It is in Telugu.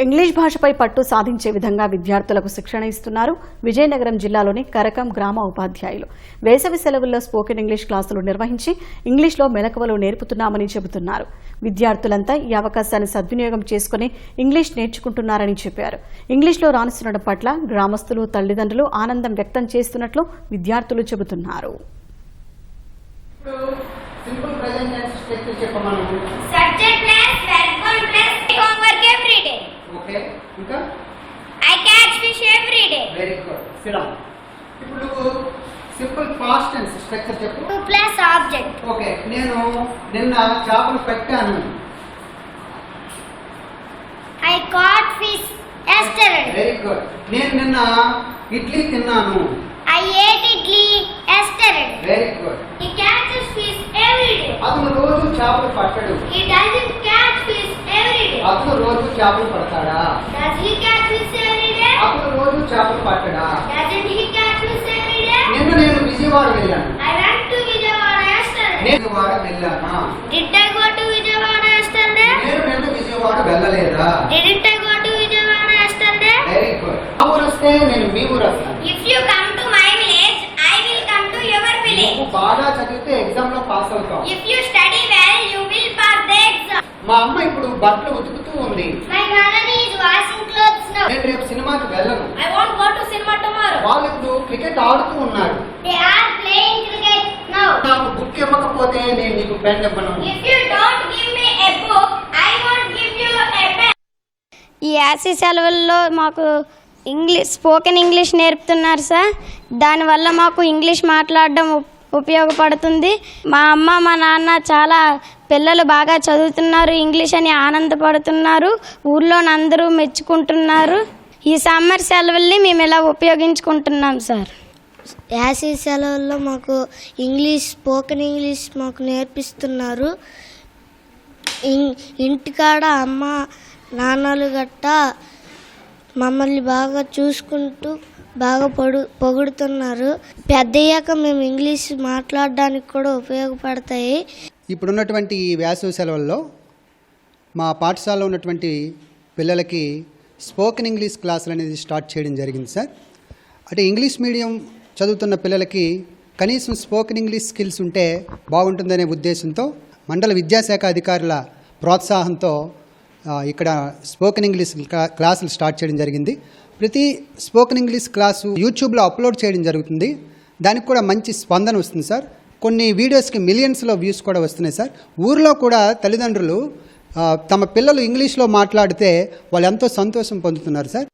ఇంగ్లీష్ భాషపై పట్టు సాధించే విధంగా విద్యార్థులకు శిక్షణ ఇస్తున్నారు విజయనగరం జిల్లాలోని కరకం గ్రామ ఉపాధ్యాయులు. వేసవి సెలవుల్లో స్పోకెన్ ఇంగ్లీష్ క్లాసులు నిర్వహించి ఇంగ్లీష్లో మెలకువలు నేర్పుతున్నామని చెబుతున్నారు. విద్యార్థులంతా ఈ అవకాశాన్ని సద్వినియోగం చేసుకుని ఇంగ్లీష్ నేర్చుకుంటున్నారని చెప్పారు. ఇంగ్లీష్లో రాణిస్తుండడం పట్ల గ్రామస్తులు, తల్లిదండ్రులు ఆనందం వ్యక్తం చేస్తున్నట్లు విద్యార్థులు చెబుతున్నారు. Okay. ఇంకా I catch fish every day. Very good. Sit down. ఇప్పుడు సింపుల్ పాస్ట్ టెన్స్ స్ట్రక్చర్ చెప్పు. To plus object. ఓకే, నేను నిన్న చేపలు పెట్టాను. I caught fish yesterday. Very good. నేను నిన్న ఇడ్లీ తిన్నాను. I ate idli yesterday. Very good. He catches fish every day. అతను రోజు చేపలు పట్టడు. He doesn't catch fish every day. అతను రోజు చేపలు పడతాడా? Does he catch fish every day? అతను రోజు చేపలు పట్టడా? Doesn't he catch fish every day? నిన్న నేను విజయవాడ వెళ్ళాను. I went to Vijayawada yesterday. నేను Vijayawada వెళ్ళానా? Did I go to Vijayawada yesterday? నేను నిన్న విజయవాడ వెళ్ళలేదా? Didn't I go to Vijayawada yesterday? Very good. ఆ ఊరు వస్తే నేను మీ ఊరు వస్తాను. If you come to my village, I will come to your village. నువ్వు బాగా చదివితే ఎగ్జామ్ లో పాస్ అవుతావు. If you study well, you will pass the exam. మా అమ్మ ఇప్పుడు బట్టలు ఉతుకుతూ ఉంది. My mother is washing clothes now. నేను రేపు సినిమాకి వెళ్ళను. I won't go to cinema tomorrow. వాళ్ళు ఇప్పుడు క్రికెట్ ఆడుతూ ఉన్నారు. They are playing cricket now. నాకు బుక్ ఇవ్వకపోతే నేను నీకు పెన్ ఇవ్వను. If you don't give me a book, I won't give you a pen. ఈ యాసీ సెలవుల్లో మాకు స్పోకెన్ ఇంగ్లీష్ నేర్పుతున్నారు సార్. దానివల్ల మాకు ఇంగ్లీష్ మాట్లాడడం ఉపయోగపడుతుంది. మా అమ్మ, మా నాన్న చాలా పిల్లలు బాగా చదువుతున్నారు ఇంగ్లీష్ అని ఆనందపడుతున్నారు. ఊర్లోని అందరూ మెచ్చుకుంటున్నారు. ఈ సమ్మర్ సెలవుల్ని మేము ఇలా ఉపయోగించుకుంటున్నాం సార్. యాసీ సెలవుల్లో మాకు స్పోకెన్ ఇంగ్లీష్ మాకు నేర్పిస్తున్నారు. ఇంటికాడ అమ్మ నాన్నలు గట్టా మమ్మల్ని బాగా చూసుకుంటూ బాగా పొగుడుతున్నారు. పెద్దయ్యాక మేము ఇంగ్లీష్ మాట్లాడడానికి కూడా ఉపయోగపడతాయి. ఇప్పుడున్నటువంటి ఈ వేసవి సెలవుల్లో మా పాఠశాలలో ఉన్నటువంటి పిల్లలకి స్పోకెన్ ఇంగ్లీష్ క్లాసులు అనేది స్టార్ట్ చేయడం జరిగింది సార్. అంటే ఇంగ్లీష్ మీడియం చదువుతున్న పిల్లలకి కనీసం స్పోకెన్ ఇంగ్లీష్ స్కిల్స్ ఉంటే బాగుంటుందనే ఉద్దేశంతో మండల విద్యాశాఖ అధికారుల ప్రోత్సాహంతో ఇక్కడ స్పోకెన్ ఇంగ్లీష్ క్లాసులు స్టార్ట్ చేయడం జరిగింది. ప్రతి స్పోకెన్ ఇంగ్లీష్ క్లాసు యూట్యూబ్లో అప్లోడ్ చేయడం జరుగుతుంది. దానికి కూడా మంచి స్పందన వస్తుంది సార్. కొన్ని వీడియోస్కి మిలియన్స్లో వ్యూస్ కూడా వస్తున్నాయి సార్. ఊర్లో కూడా తల్లిదండ్రులు తమ పిల్లలు ఇంగ్లీష్లో మాట్లాడితే వాళ్ళు ఎంతో సంతోషం పొందుతున్నారు సార్.